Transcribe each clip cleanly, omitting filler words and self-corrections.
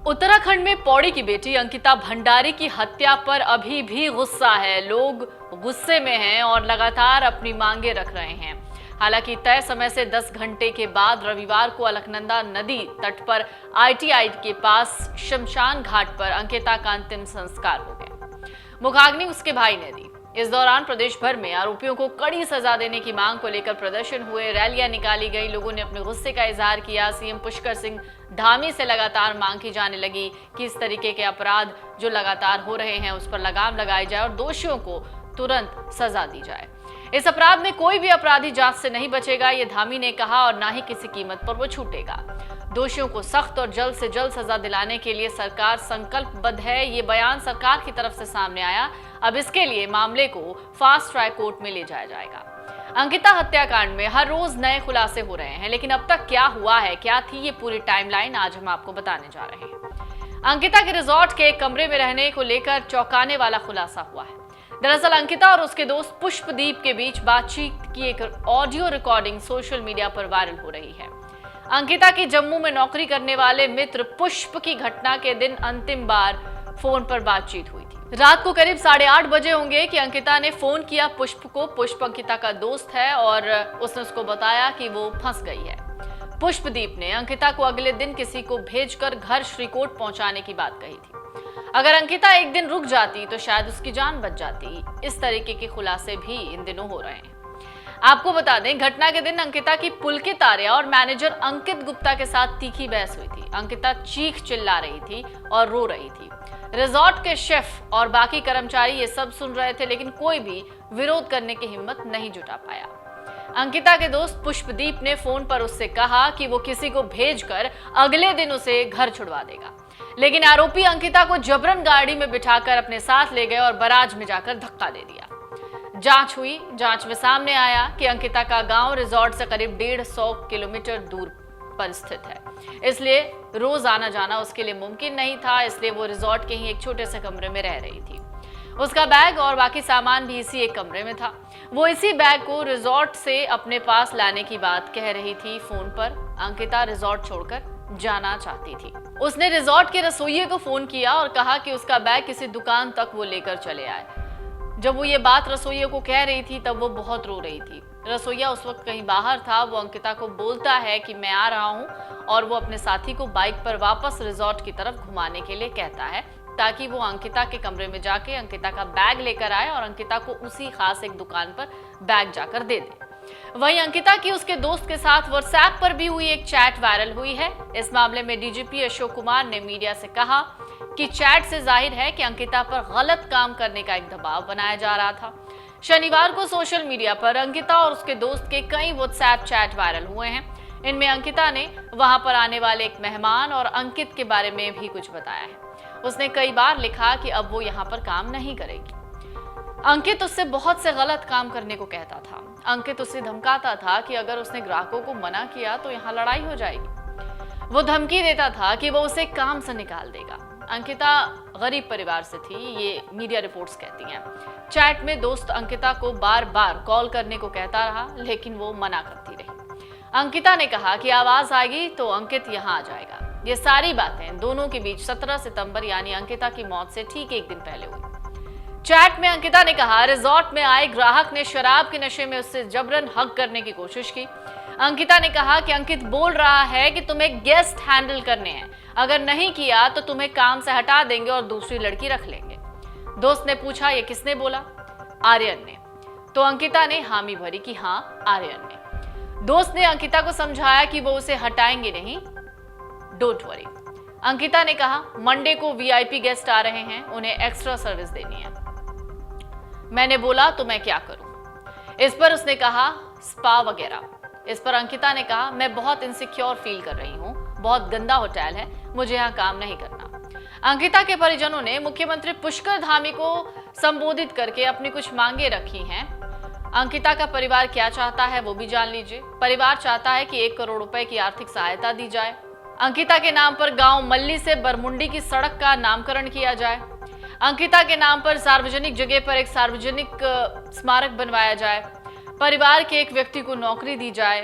उत्तराखंड में पौड़ी की बेटी अंकिता भंडारी की हत्या पर अभी भी गुस्सा है। लोग गुस्से में हैं और लगातार अपनी मांगे रख रहे हैं। हालांकि तय समय से 10 घंटे के बाद रविवार को अलकनंदा नदी तट पर आईटीआई के पास शमशान घाट पर अंकिता का अंतिम संस्कार हो गया। मुखाग्नि उसके भाई ने दी। इस दौरान प्रदेश भर में आरोपियों को कड़ी सजा देने की मांग को लेकर प्रदर्शन हुए, रैलियां निकाली गई, लोगों ने अपने गुस्से का इजहार किया। सीएम पुष्कर सिंह धामी से लगातार मांग की जाने लगी कि इस तरीके के अपराध जो लगातार हो रहे हैं उस पर लगाम लगाई जाए और दोषियों को तुरंत सजा दी जाए। इस अपराध में कोई भी अपराधी जांच से नहीं बचेगा, ये धामी ने कहा, और ना ही किसी कीमत पर वो छूटेगा। दोषियों को सख्त और जल्द से जल्द सजा दिलाने के लिए सरकार संकल्पबद्ध है। ये बयान सरकार की तरफ से सामने आया। अब इसके लिए मामले को फास्ट ट्रैक कोर्ट में ले जाया जाएगा। अंकिता हत्याकांड में हर रोज नए खुलासे हो रहे हैं, लेकिन अब तक क्या हुआ है, क्या थी ये पूरी टाइमलाइन, आज हम आपको बताने जा रहे हैं। अंकिता के रिजॉर्ट के एक कमरे में रहने को लेकर चौंकाने वाला खुलासा हुआ है। दरअसल अंकिता और उसके दोस्त पुष्पदीप के बीच बातचीत की एक ऑडियो रिकॉर्डिंग सोशल मीडिया पर वायरल हो रही है। अंकिता की जम्मू में नौकरी करने वाले मित्र पुष्प की घटना के दिन अंतिम बार फोन पर बातचीत हुई थी। रात को करीब 8:30 बजे होंगे कि अंकिता ने फोन किया पुष्प को। पुष्प अंकिता का दोस्त है और उसने उसको बताया कि वो फंस गई है। पुष्पदीप ने अंकिता को अगले दिन किसी को भेजकर घर श्रीकोट पहुंचाने की बात कही थी। अगर अंकिता एक दिन रुक जाती तो शायद उसकी जान बच जाती। इस तरीके के खुलासे भी इन दिनों हो रहे हैं। आपको बता दें, घटना के दिन अंकिता की पुलकित आर्या और मैनेजर अंकित गुप्ता के साथ तीखी बहस हुई थी। अंकिता चीख चिल्ला रही थी और रो रही थी। रिजॉर्ट के शेफ और बाकी कर्मचारी ये सब सुन रहे थे, लेकिन कोई भी विरोध करने की हिम्मत नहीं जुटा पाया। अंकिता के दोस्त पुष्पदीप ने फोन पर उससे कहा कि वो किसी को भेजकर अगले दिन उसे घर छुड़वा देगा, लेकिन आरोपी अंकिता को जबरन गाड़ी में बिठाकर अपने साथ ले गए और बराज में जाकर धक्का दे दिया। जांच हुई। जांच में सामने आया कि अंकिता का गांव रिजॉर्ट से करीब 150 किलोमीटर दूर पर स्थित है, इसलिए रोज आना जाना उसके लिए मुमकिन नहीं था। इसलिए वो रिजॉर्ट के ही एक छोटे से कमरे में रह रही थी। उसका बैग और बाकी सामान भी इसी एक कमरे में था। वो इसी बैग को रिजॉर्ट से अपने पास लाने की बात कह रही थी फोन पर। अंकिता रिजॉर्ट छोड़कर जाना चाहती थी। उसने रिजॉर्ट के रसोइये को फोन किया और कहा कि उसका बैग किसी दुकान तक वो लेकर चले आए। जब वो ये बात रसोइये को कह रही थी तब वो बहुत रो रही थी। रसोइया उस वक्त कहीं बाहर था। वो अंकिता को बोलता है कि मैं आ रहा हूं, और वो अपने साथी को बाइक पर वापस रिजॉर्ट की तरफ घुमाने के लिए कहता है ताकि वो अंकिता के कमरे में जाके अंकिता का बैग लेकर आए और अंकिता को उसी खास एक दुकान पर बैग जाकर दे दे। वहीं अंकिता की उसके दोस्त के साथ व्हाट्सएप पर भी हुई एक चैट वायरल हुई है। इस मामले में डीजीपी अशोक कुमार ने मीडिया से कहा कि चैट से जाहिर है कि अंकिता पर गलत काम करने का एक दबाव बनाया जा रहा था। शनिवार को सोशल मीडिया पर अंकिता और उसके दोस्त के कई व्हाट्सएप चैट वायरल हुए हैं। इनमें अंकिता ने वहां पर आने वाले एक मेहमान और अंकित के बारे में भी कुछ बताया है। उसने कई बार लिखा कि अब वो यहाँ पर काम नहीं करेगी। अंकित उससे बहुत से गलत काम करने को कहता था। अंकित उससे धमकाता था कि अगर उसने ग्राहकों को मना किया तो यहाँ लड़ाई हो जाएगी। वो धमकी देता था कि वो उसे काम से निकाल देगा। अंकिता गरीब परिवार से थी, ये मीडिया रिपोर्ट्स कहती हैं। चैट में दोस्त अंकिता को बार बार कॉल करने को कहता रहा, लेकिन वो मना करती रही। अंकिता ने कहा कि आवाज आएगी तो अंकित यहाँ आ जाएगा। ये सारी बातें दोनों के बीच 17 सितंबर यानी अंकिता की मौत से ठीक एक दिन पहले हुई। चैट में अंकिता ने कहा, रिजॉर्ट में आए ग्राहक ने शराब के नशे में उससे जबरन हक करने की कोशिश की। अंकिता ने कहा कि अंकित बोल रहा है कि तुम्हें गेस्ट हैंडल करने हैं, अगर नहीं किया तो तुम्हें काम से हटा देंगे और दूसरी लड़की रख लेंगे। दोस्त ने पूछा, ये किसने बोला? आर्यन ने। तो अंकिता ने हामी भरी कि हाँ, आर्यन ने। दोस्त ने अंकिता को समझाया कि वो उसे हटाएंगे नहीं, डोंट वरी। अंकिता ने कहा, मंडे को वीआईपी गेस्ट आ रहे हैं, उन्हें एक्स्ट्रा सर्विस देनी है। मैंने बोला तो मैं क्या करूं? इस पर उसने कहा स्पा वगैरह। इस पर अंकिता ने कहा, मैं बहुत इनसिक्योर फील कर रही हूं, बहुत गंदा होटल है, मुझे यहाँ काम नहीं करना। अंकिता के परिजनों ने मुख्यमंत्री पुष्कर धामी को संबोधित करके अपनी कुछ मांगे रखी हैं। अंकिता का परिवार क्या चाहता है वो भी जान लीजिए। परिवार चाहता है कि 1 करोड़ रुपए की आर्थिक सहायता दी जाए। अंकिता के नाम पर गांव मल्ली से बरमुंडी की सड़क का नामकरण किया जाए। अंकिता के नाम पर सार्वजनिक जगह पर एक सार्वजनिक स्मारक बनवाया जाए। परिवार के एक व्यक्ति को नौकरी दी जाए।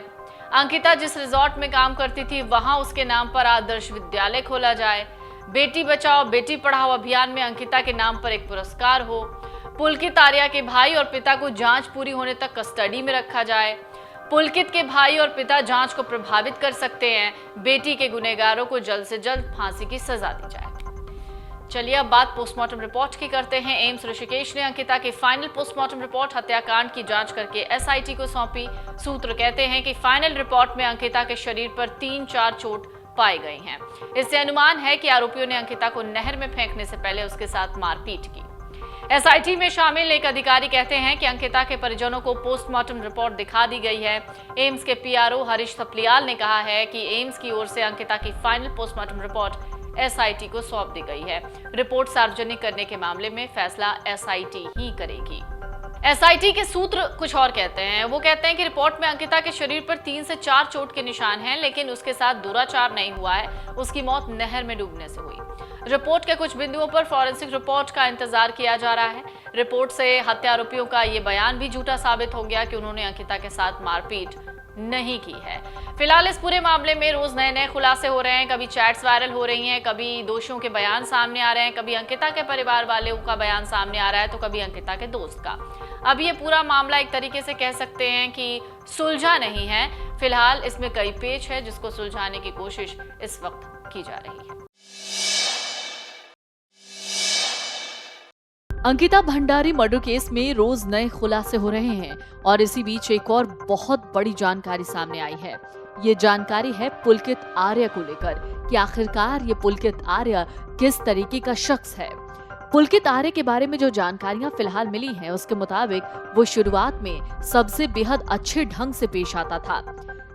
अंकिता जिस रिजॉर्ट में काम करती थी वहां उसके नाम पर आदर्श विद्यालय खोला जाए। बेटी बचाओ बेटी पढ़ाओ अभियान में अंकिता के नाम पर एक पुरस्कार हो, पुलकित आर्या के भाई और पिता को जांच पूरी होने तक कस्टडी में रखा जाए, पुलकित के भाई और पिता जांच को प्रभावित कर सकते हैं, बेटी के गुनहगारों को जल्द से जल्द फांसी की सजा दी जाए। चलिए अब बात पोस्टमार्टम रिपोर्ट की करते हैं। एम्स ऋषिकेश ने अंकिता की फाइनल पोस्टमार्टम रिपोर्ट हत्याकांड की जांच करके एसआईटी को सौंपी। सूत्र कहते हैं कि फाइनल रिपोर्ट में अंकिता के शरीर पर 3-4 चोट पाई गई हैं। इससे अनुमान है कि आरोपियों ने अंकिता को नहर में फेंकने से पहले उसके साथ मारपीट की। एसआईटी में शामिल एक अधिकारी कहते हैं कि अंकिता के परिजनों को पोस्टमार्टम रिपोर्ट दिखा दी गई है। एम्स के पीआरओ हरीश थपलियाल ने कहा है कि एम्स की ओर से अंकिता की फाइनल पोस्टमार्टम रिपोर्ट एसआईटी को सौंप दी गई है। रिपोर्ट सार्वजनिक करने के मामले में फैसला एसआईटी ही करेगी। एसआईटी के सूत्र कुछ और कहते हैं। वो कहते हैं कि रिपोर्ट में अंकिता के शरीर पर 3 से 4 चोट के निशान हैं, लेकिन उसके साथ दुराचार नहीं हुआ है। उसकी मौत नहर में डूबने से हुई। रिपोर्ट के कुछ बिंदुओं पर फॉरेंसिक रिपोर्ट का इंतजार किया जा रहा है। रिपोर्ट से हत्या आरोपियों का ये बयान भी झूठा साबित हो गया कि उन्होंने अंकिता के साथ मारपीट नहीं की है। फिलहाल इस पूरे मामले में रोज नए नए खुलासे हो रहे हैं। कभी चैट्स वायरल हो रही हैं, कभी दोषियों के बयान सामने आ रहे हैं, कभी अंकिता के परिवार वालों का बयान सामने आ रहा है तो कभी अंकिता के दोस्त का। अब ये पूरा मामला एक तरीके से कह सकते हैं कि सुलझा नहीं है। फिलहाल इसमें कई पेच है जिसको सुलझाने की कोशिश इस वक्त की जा रही है। अंकिता भंडारी मर्डर केस में रोज नए खुलासे हो रहे हैं और इसी बीच एक और बहुत बड़ी जानकारी सामने आई है। ये जानकारी है पुलकित आर्या को लेकर कि आखिरकार ये पुलकित आर्या किस तरीके का शख्स है। पुलकित आर्या के बारे में जो जानकारियां फिलहाल मिली हैं, उसके मुताबिक वो शुरुआत में सबसे बेहद अच्छे ढंग से पेश आता था।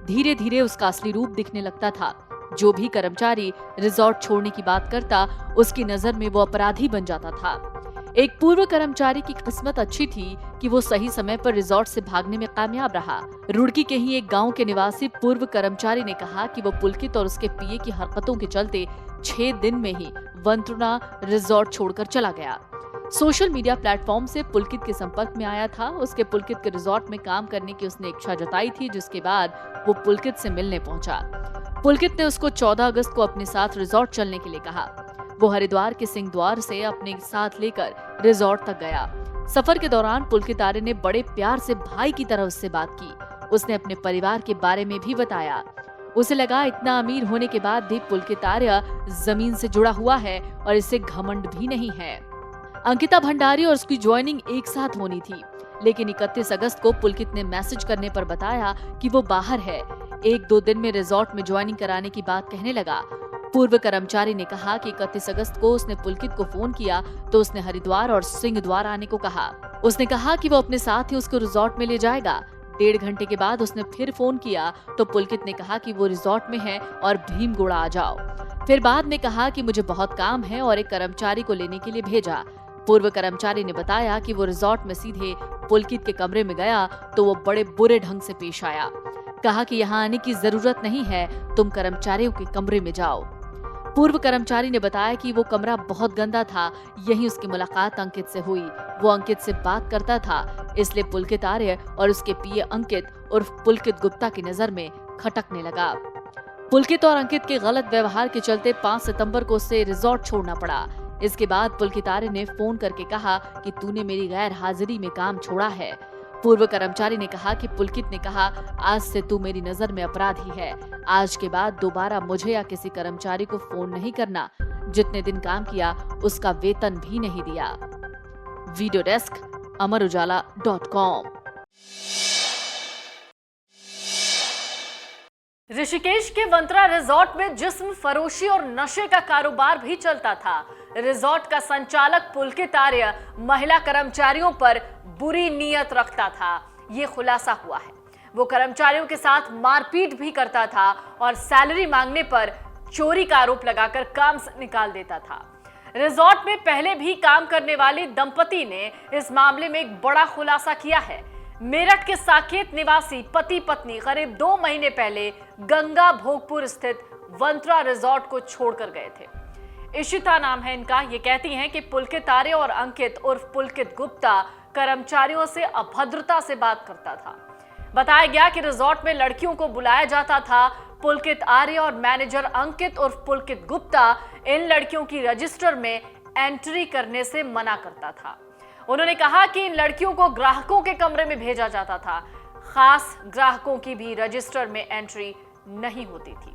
धीरे धीरे उसका असली रूप दिखने लगता था। जो भी कर्मचारी रिजॉर्ट छोड़ने की बात करता, उसकी नजर में वो अपराधी बन जाता था। एक पूर्व कर्मचारी की किस्मत अच्छी थी कि वो सही समय पर रिजॉर्ट से भागने में कामयाब रहा। रुड़की के ही एक गांव के निवासी पूर्व कर्मचारी ने कहा कि वो पुलकित और उसके पीए की हरकतों के चलते 6 दिन में ही वंत्रुना रिजॉर्ट छोड़कर चला गया। सोशल मीडिया प्लेटफॉर्म से पुलकित के संपर्क में आया था। उसके पुलकित के रिजॉर्ट में काम करने की उसने इच्छा जताई थी, जिसके बाद वो पुलकित से मिलने पहुंचा। पुलकित ने उसको 14 अगस्त को अपने साथ रिजॉर्ट चलने के लिए कहा। वो हरिद्वार के सिंह द्वार से अपने साथ लेकर रिजॉर्ट तक गया। सफर के दौरान पुलकित आर्या ने बड़े प्यार से भाई की तरह उससे बात की। उसने अपने परिवार के बारे में भी बताया। उसे लगा इतना अमीर होने के बाद भी पुलकित आर्या जमीन से जुड़ा हुआ है और इसे घमंड भी नहीं है। अंकिता भंडारी और उसकी ज्वाइनिंग एक साथ होनी थी, लेकिन 31 अगस्त को पुलकित ने मैसेज करने पर बताया कि वो बाहर है। 1-2 दिन में रिजॉर्ट में ज्वाइनिंग कराने की बात कहने लगा। पूर्व कर्मचारी ने कहा कि 31 अगस्त को उसने पुलकित को फोन किया तो उसने हरिद्वार और सिंह द्वार आने को कहा। उसने कहा कि वो अपने साथ ही उसको रिजॉर्ट में ले जाएगा। 1.5 घंटे के बाद उसने फिर फोन किया तो पुलकित ने कहा कि वो रिजॉर्ट में है और भीमगोड़ा आ जाओ। फिर बाद में कहा कि मुझे बहुत काम है और एक कर्मचारी को लेने के लिए भेजा। पूर्व कर्मचारी ने बताया कि वो रिजॉर्ट में सीधे पुलकित के कमरे में गया तो वो बड़े बुरे ढंग से पेश आया। कहा कि यहाँ आने की जरूरत नहीं है, तुम कर्मचारियों के कमरे में जाओ। पूर्व कर्मचारी ने बताया कि वो कमरा बहुत गंदा था। यहीं उसकी मुलाकात अंकित से हुई। वो अंकित से बात करता था, इसलिए पुलकित आर्य और उसके पीए अंकित उर्फ पुलकित गुप्ता की नजर में खटकने लगा। पुलकित और अंकित के गलत व्यवहार के चलते 5 सितंबर को उसे रिजॉर्ट छोड़ना पड़ा। इसके बाद पुलकित आर्य ने फोन करके कहा कि तूने मेरी गैर हाजिरी में काम छोड़ा है। पूर्व कर्मचारी ने कहा कि पुलकित ने कहा, आज से तू मेरी नजर में अपराधी है। आज के बाद दोबारा मुझे या किसी कर्मचारी को फोन नहीं करना। जितने दिन काम किया उसका वेतन भी नहीं दिया। Video desk amarujala.com। ऋषिकेश के वंत्रा रिजॉर्ट में जिस्म फरोशी और नशे का कारोबार भी चलता था। रिजॉर्ट का संचालक पुलकित आर्य महिला कर्मचारियों पर बुरी नीयत रखता था, ये खुलासा हुआ है। वो कर्मचारियों के साथ मारपीट भी करता था और सैलरी मांगने पर चोरी का आरोप लगाकर काम से निकाल देता था। रिजॉर्ट में पहले भी काम करने वाले दंपति ने इस मामले में एक बड़ा खुलासा किया है। मेरठ के साकेत निवासी पति पत्नी करीब 2 महीने पहले गंगा भोगपुर स्थित वंत्रा रिजॉर्ट को छोड़कर गए थे। इशिता नाम है इनका। ये कहती हैं कि पुलकित आर्य और अंकित उर्फ पुलकित गुप्ता कर्मचारियों से अभद्रता से बात करता था। बताया गया कि रिजॉर्ट में लड़कियों को बुलाया जाता था, पुलकित आर्य और मैनेजर अंकित उर्फ पुलकित गुप्ता इन लड़कियों की रजिस्टर में एंट्री करने से मना करता था। उन्होंने कहा कि इन लड़कियों को ग्राहकों के कमरे में भेजा जाता था, खास ग्राहकों की भी रजिस्टर में एंट्री नहीं होती थी।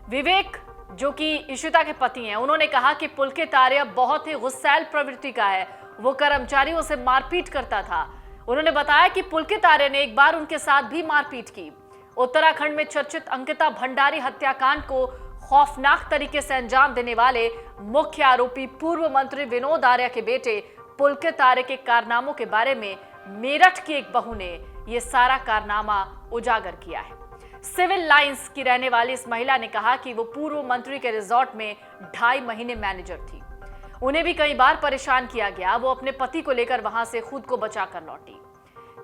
विवेक, जो कि इशिता के पति हैं, उन्होंने कहा कि पुलकित आर्य बहुत ही गुस्सैल प्रवृत्ति का है, वो कर्मचारियों से मारपीट करता था। उन्होंने बताया कि पुलकित आर्य ने एक बार उनके साथ भी मारपीट की। उत्तराखंड में चर्चित अंकिता भंडारी हत्याकांड को खौफनाक तरीके से अंजाम देने वाले मुख्य आरोपी पूर्व मंत्री विनोद आर्य के बेटे पुलकित आर्य के कारनामों के बारे में मेरठ की एक बहू ने यह सारा कारनामा उजागर किया है। सिविल लाइंस की रहने वाली इस महिला ने कहा कि वो पूर्व मंत्री के रिजॉर्ट में 2.5 महीने मैनेजर थी। उन्हें भी कई बार परेशान किया गया। वो अपने पति को लेकर वहां से खुद को बचाकर लौटी।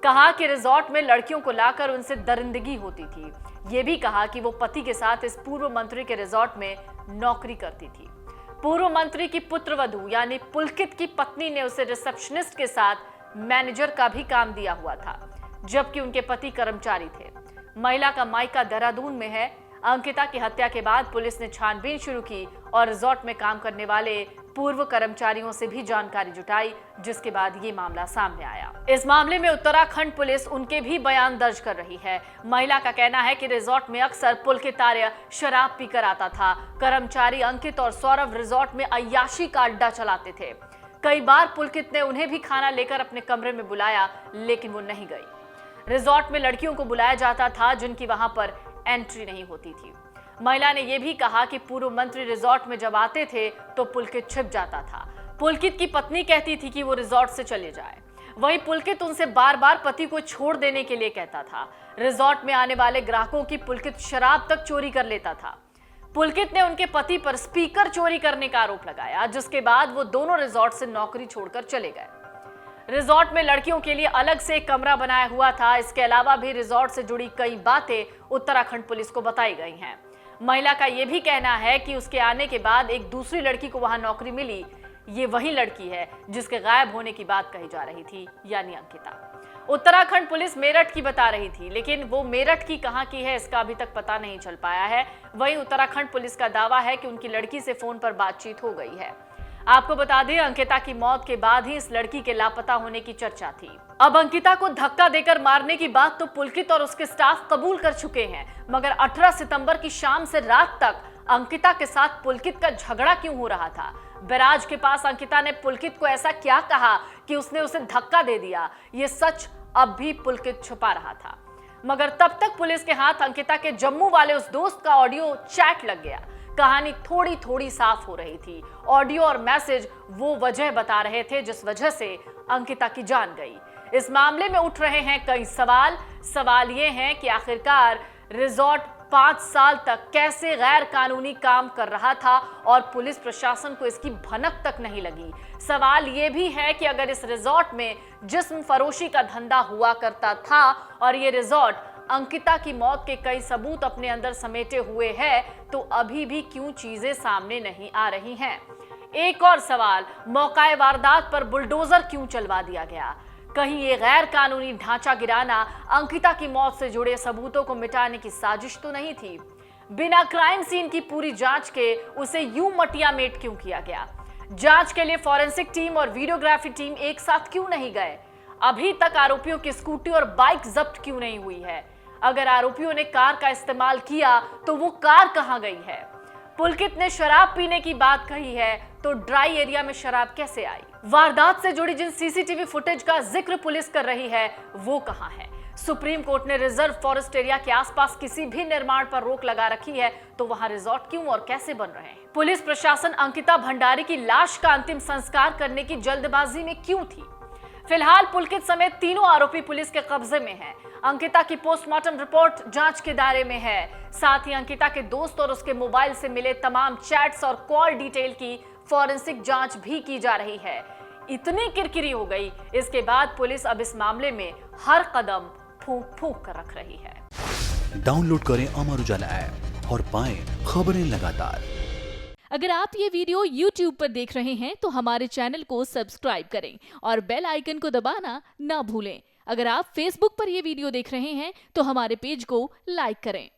कहा कि रिजॉर्ट में लड़कियों को लाकर उनसे दरिंदगी होती थी। ये भी कहा कि वो पति के साथ इस पूर्व मंत्री के रिजॉर्ट में नौकरी करती थी। पूर्व मंत्री की पुत्रवधू यानी पुलकित की पत्नी ने उसे रिसेप्शनिस्ट के साथ मैनेजर का भी काम दिया हुआ था, जबकि उनके पति कर्मचारी थे। महिला का मायका देहरादून में है। अंकिता की हत्या के बाद पुलिस ने छानबीन शुरू की और रिजॉर्ट में काम करने वाले पूर्व कर्मचारियों से भी जानकारी जुटाई, जिसके बाद ये मामला सामने आया। इस मामले में उत्तराखंड पुलिस उनके भी बयान दर्ज कर रही है। महिला का कहना है कि रिजॉर्ट में अक्सर पुलकित आर्य शराब पीकर आता था। कर्मचारी अंकित और सौरभ रिजॉर्ट में अय्याशी का अड्डा चलाते थे। कई बार पुलकित ने उन्हें भी खाना लेकर अपने कमरे में बुलाया, लेकिन वो नहीं गई। रिजॉर्ट में लड़कियों को बुलाया जाता था जिनकी वहां पर एंट्री नहीं होती थी। महिला ने यह भी कहा कि पूर्व मंत्री रिजॉर्ट में जब आते थे तो पुलकित छिप जाता था। पुलकित की पत्नी कहती थी कि वो रिजॉर्ट से चले जाए। वहीं पुलकित उनसे बार बार पति को छोड़ देने के लिए कहता था। रिजॉर्ट में आने वाले ग्राहकों की पुलकित शराब तक चोरी कर लेता था। पुलकित ने उनके पति पर स्पीकर चोरी करने का आरोप लगाया, जिसके बाद वो दोनों रिजॉर्ट से नौकरी छोड़कर चले गए। रिजॉर्ट में लड़कियों के लिए अलग से एक कमरा बनाया हुआ था। इसके अलावा भी रिजॉर्ट से जुड़ी कई बातें उत्तराखंड पुलिस को बताई गई हैं। महिला का यह भी कहना है कि उसके आने के बाद एक दूसरी लड़की को वहां नौकरी मिली। ये वही लड़की है जिसके गायब होने की बात कही जा रही थी, यानी अंकिता। उत्तराखंड पुलिस मेरठ की बता रही थी, लेकिन वो मेरठ की कहां की है इसका अभी तक पता नहीं चल पाया है। वहीं उत्तराखंड पुलिस का दावा है कि उनकी लड़की से फोन पर बातचीत हो गई है। आपको बता दें, अंकिता की मौत के बाद ही इस लड़की के लापता होने की चर्चा थी। अब अंकिता को धक्का देकर मारने की बात तो पुलकित और उसके स्टाफ कबूल कर चुके हैं, मगर 18 सितंबर की शाम से रात तक अंकिता के साथ पुलकित का झगड़ा क्यों हो रहा था? बैराज के पास अंकिता ने पुलकित को ऐसा क्या कहा कि उसने उसे धक्का दे दिया? ये सच अब भी पुलकित छुपा रहा था। मगर तब तक पुलिस के हाथ अंकिता के जम्मू वाले उस दोस्त का ऑडियो चैट लग गया। कहानी थोड़ी थोड़ी साफ हो रही थी। ऑडियो और मैसेज वो वजह बता रहे थे जिस वजह से अंकिता की जान गई। इस मामले में उठ रहे हैं कई सवाल ये हैं कि आखिरकार रिजॉर्ट 5 साल तक कैसे गैर कानूनी काम कर रहा था और पुलिस प्रशासन को इसकी भनक तक नहीं लगी। सवाल ये भी है कि अगर इस रिजॉर्ट में जिस्म फरोशी का धंधा हुआ करता था और ये रिजॉर्ट अंकिता की मौत के कई सबूत अपने अंदर समेटे हुए है, तो अभी भी क्यों चीजें सामने नहीं आ रही हैं? एक और सवाल, मौकाए वारदात पर बुलडोजर क्यों चलवा दिया गया? कहीं ये गैर कानूनी ढांचा गिराना अंकिता की मौत से जुड़े सबूतों को मिटाने की साजिश तो नहीं थी? बिना क्राइम सीन की पूरी जांच के उसे यूं मटियामेट क्यों किया गया? जांच के लिए फॉरेंसिक टीम और वीडियोग्राफी टीम एक साथ क्यों नहीं गए? अभी तक आरोपियों की स्कूटी और बाइक जब्त क्यों नहीं हुई है? अगर आरोपियों ने कार का इस्तेमाल किया तो वो कार कहां गई है? पुलकित ने शराब पीने की बात कही है, तो ड्राई एरिया में शराब कैसे आई? वारदात से जुड़ी जिन सीसीटीवी फुटेज का जिक्र पुलिस कर रही है, वो कहां है? सुप्रीम कोर्ट ने रिजर्व फॉरेस्ट एरिया के आसपास किसी भी निर्माण पर रोक लगा रखी है, तो वहां रिजॉर्ट क्यों और कैसे बन रहे हैं? पुलिस प्रशासन अंकिता भंडारी की लाश का अंतिम संस्कार करने की जल्दबाजी में क्यों थी? फिलहाल पुलकित समेत तीनों आरोपी पुलिस के कब्जे में हैं। अंकिता की पोस्टमार्टम रिपोर्ट जांच के दायरे में है। साथ ही अंकिता के दोस्त और उसके मोबाइल से मिले तमाम चैट्स और कॉल डिटेल की फॉरेंसिक जांच भी की जा रही है। इतनी किरकिरी हो गई, इसके बाद पुलिस अब इस मामले में हर कदम फूंक फूंक कर रख रही है। डाउनलोड करें अमर उजाला ऐप और पाएं खबरें लगातार। अगर आप ये वीडियो YouTube पर देख रहे हैं तो हमारे चैनल को सब्सक्राइब करें और बेल आइकन को दबाना ना भूलें। अगर आप Facebook पर ये वीडियो देख रहे हैं तो हमारे पेज को लाइक करें।